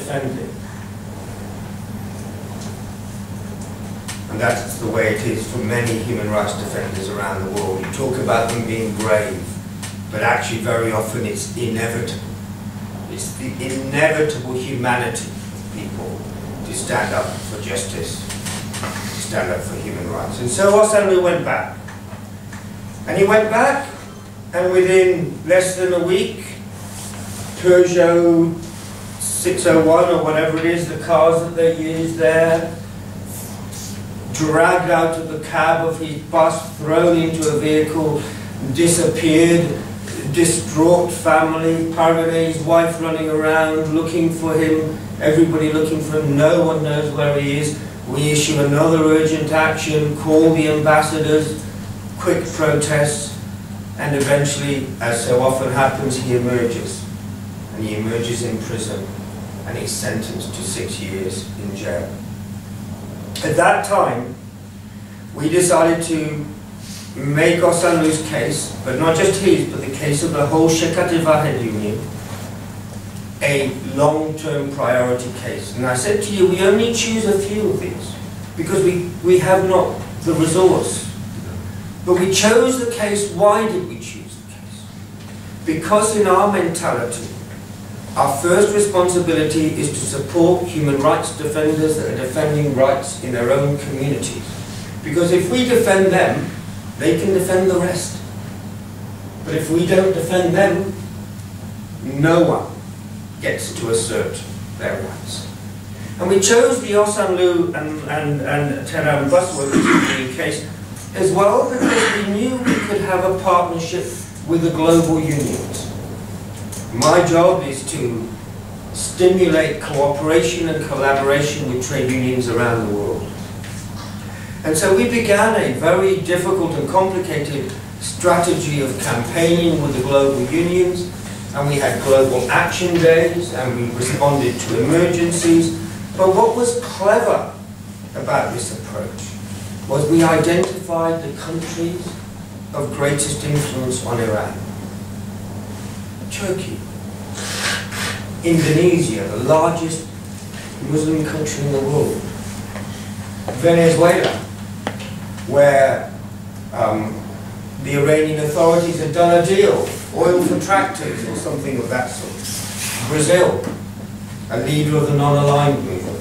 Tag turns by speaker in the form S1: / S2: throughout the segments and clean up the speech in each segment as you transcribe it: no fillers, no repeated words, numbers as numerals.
S1: defend him. And that's the way it is for many human rights defenders around the world. You talk about them being brave, but actually very often it's inevitable. It's the inevitable humanity of people to stand up for justice, to stand up for human rights. And so Osanlu went back. And he went back, and within less than a week, Peugeot 601 or whatever it is, the cars that they use there, dragged out of the cab of his bus, thrown into a vehicle, disappeared, distraught family, Parvaneh's wife running around looking for him, everybody looking for him, no one knows where he is. We issue another urgent action, call the ambassadors, quick protests, and eventually, as so often happens, he emerges. And he emerges in prison, and he's sentenced to 6 years in jail. At that time, we decided to make Osanlu's case, but not just his, but the case of the whole Shekati-Vahed Union, a long-term priority case. And I said to you, we only choose a few of these, because we have not the resource. But we chose the case. Why did we choose the case? Because in our mentality, our first responsibility is to support human rights defenders that are defending rights in their own communities. Because if we defend them, they can defend the rest. But if we don't defend them, no one gets to assert their rights. And we chose the Osanlu and Tehran bus workers case as well because we knew we could have a partnership with the global unions. My job is to stimulate cooperation and collaboration with trade unions around the world. And so we began a very difficult and complicated strategy of campaigning with the global unions, and we had global action days, and we responded to emergencies. But what was clever about this approach was we identified the countries of greatest influence on Iran. Turkey, Indonesia, the largest Muslim country in the world, Venezuela, where the Iranian authorities had done a deal, oil for tractors or something of that sort, Brazil, a leader of the non-aligned movement.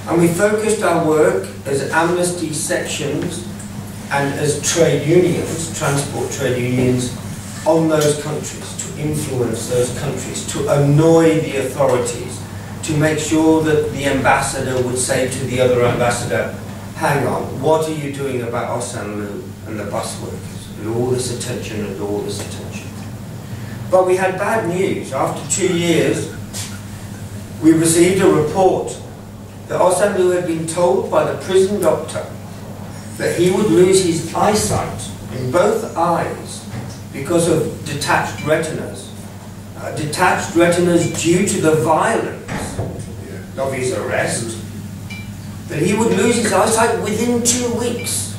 S1: And we focused our work as amnesty sections and as trade unions, transport trade unions, on those countries, to influence those countries, to annoy the authorities, to make sure that the ambassador would say to the other ambassador, hang on, what are you doing about Osanlu and the bus workers? And all this attention and all this attention. But we had bad news. After 2 years, we received a report that Osanlu had been told by the prison doctor that he would lose his eyesight in both eyes because of detached retinas. Detached retinas due to the violence of his arrest, that he would lose his eyesight within 2 weeks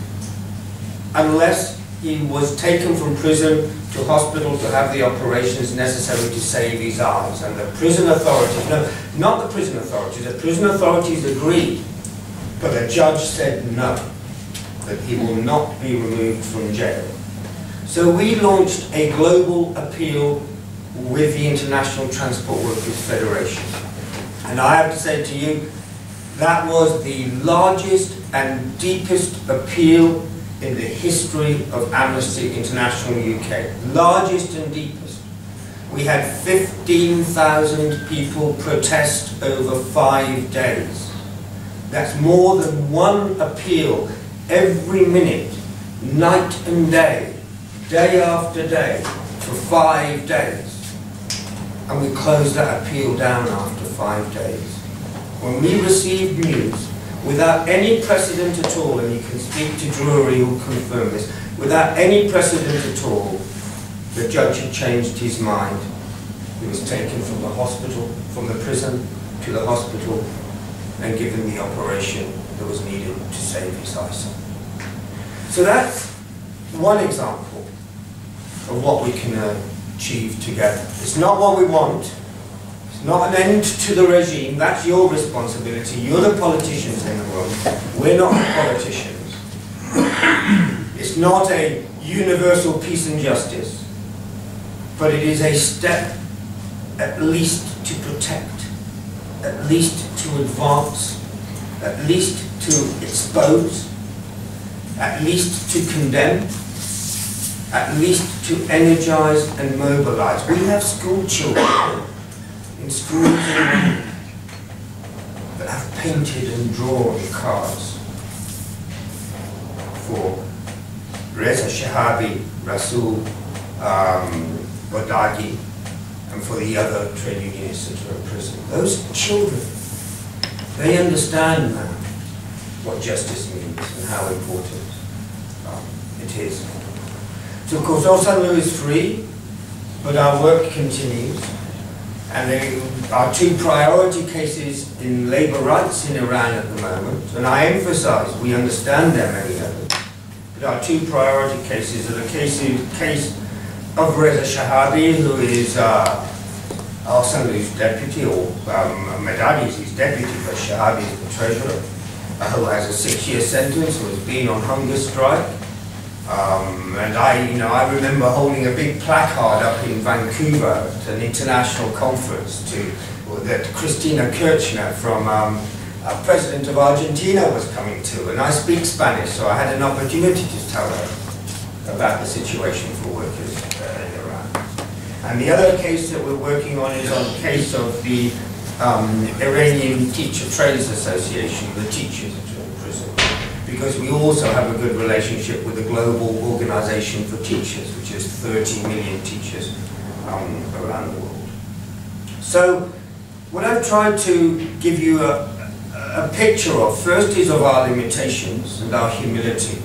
S1: unless he was taken from prison to hospital to have the operations necessary to save his eyes. And the prison authorities, no, not the prison authorities agreed, but the judge said no, that he will not be removed from jail. So we launched a global appeal with the International Transport Workers Federation. And I have to say to you, that was the largest and deepest appeal in the history of Amnesty International UK. Largest and deepest. We had 15,000 people protest over 5 days. That's more than one appeal every minute, night and day, day after day, for 5 days. And we closed that appeal down after 5 days. When we received news, without any precedent at all, and you can speak to Drury who will confirm this, without any precedent at all, the judge had changed his mind. He was taken from the hospital, from the prison to the hospital, and given the operation that was needed to save his eyesight. So that's one example of what we can achieve together. It's not what we want, it's not an end to the regime. That's your responsibility. You're the politicians in the world. We're not the politicians. It's not a universal peace and justice, but it is a step at least to protect, at least to advance, at least to expose, at least to condemn, at least to energize and mobilize. We have school children in schools in London that have painted and drawn cards for Reza Shahabi, Rasul Badagi, and for the other trade unionists that are in prison. Those children, they understand now what justice means and how important it is. So of course Osanlu is free, but our work continues. And there are two priority cases in labour rights in Iran at the moment. And I emphasise, we understand there are many others. There are two priority cases. The case of Reza Shahabi, who is Osanlu's deputy, or Medadi's his deputy, but Shahabi is the treasurer, who has a 6-year sentence, who has been on hunger strike. And I remember holding a big placard up in Vancouver at an international conference that Cristina Kirchner from President of Argentina was coming to, and I speak Spanish, so I had an opportunity to tell her about the situation for workers in Iran. And the other case that we're working on is on the case of the Iranian Teacher Trades Association, the teachers that are in prison, because we also have a good relationship with the Global Organization for Teachers, which is 30 million teachers around the world. So what I've tried to give you a picture of, first is of our limitations and our humility,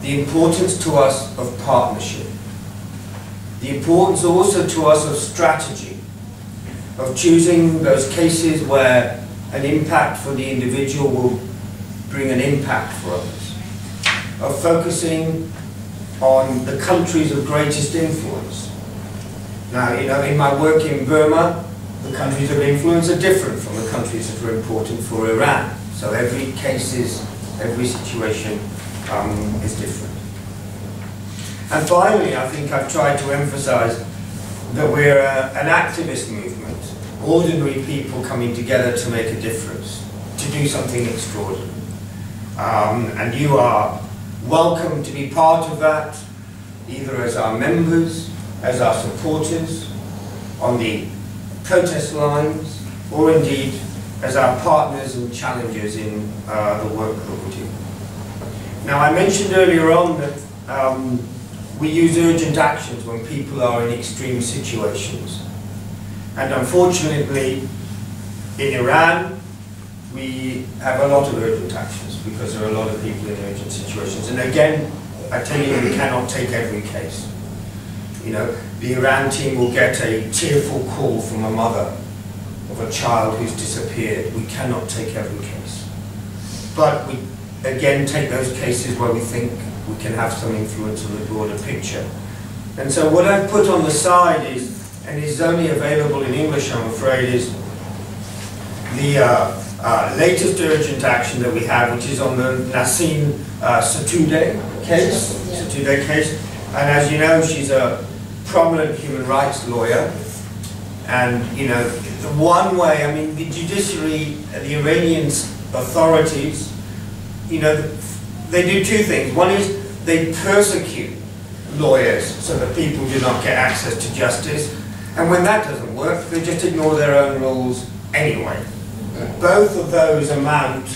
S1: the importance to us of partnership, the importance also to us of strategy, of choosing those cases where an impact for the individual will bring an impact for others, of focusing on the countries of greatest influence. Now, in my work in Burma, the countries of influence are different from the countries that are important for Iran. So every case every situation is different. And finally, I think I've tried to emphasize that we're an activist movement, ordinary people coming together to make a difference, to do something extraordinary. And you are welcome to be part of that, either as our members, as our supporters, on the protest lines, or indeed as our partners and challengers in the work that we do. Now, I mentioned earlier on that we use urgent actions when people are in extreme situations. And unfortunately, in Iran, we have a lot of urgent actions because there are a lot of people in urgent situations. And again, I tell you, we cannot take every case. The Iran team will get a tearful call from a mother of a child who's disappeared. We cannot take every case. But we, again, take those cases where we think we can have some influence on the broader picture. And so what I've put on the side is, and is only available in English, I'm afraid, is the latest urgent action that we have, which is on the Nassim Sotoudeh case. Sotoudeh case. And as you know, she's a prominent human rights lawyer. And, the one way, the judiciary, the Iranian authorities, they do two things. One is they persecute lawyers so that people do not get access to justice. And when that doesn't work, they just ignore their own rules anyway. Both of those amount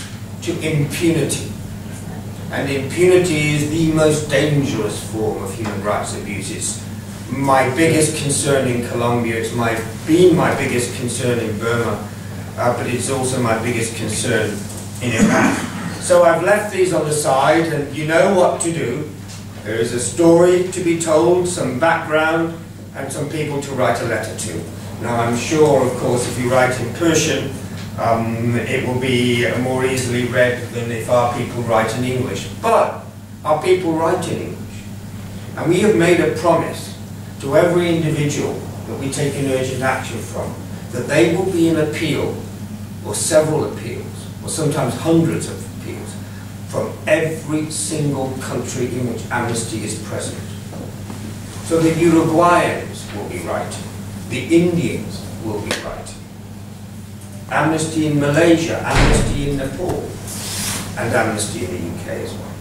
S1: to impunity. And impunity is the most dangerous form of human rights abuse. It's my biggest concern in Colombia. It's been my biggest concern in Burma, but it's also my biggest concern in Iran. So I've left these on the side, and you know what to do. There is a story to be told, some background, and some people to write a letter to. Now I'm sure, of course, if you write in Persian, it will be more easily read than if our people write in English. But our people write in English. And we have made a promise to every individual that we take an urgent action from, that they will be in appeal, or several appeals, or sometimes hundreds of appeals, from every single country in which amnesty is present. So the Uruguayans will be writing, the Indians will be writing, amnesty in Malaysia, amnesty in Nepal, and amnesty in the UK as well.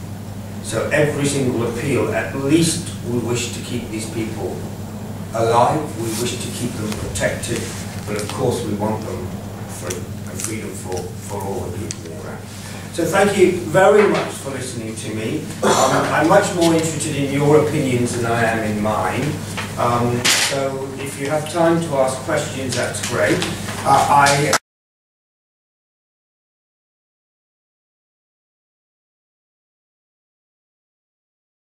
S1: So every single appeal, at least we wish to keep these people alive, we wish to keep them protected, but of course we want them free, and freedom for all the people around. So thank you very much for listening to me. I'm much more interested in your opinions than I am in mine. So if you have time to ask questions, that's great.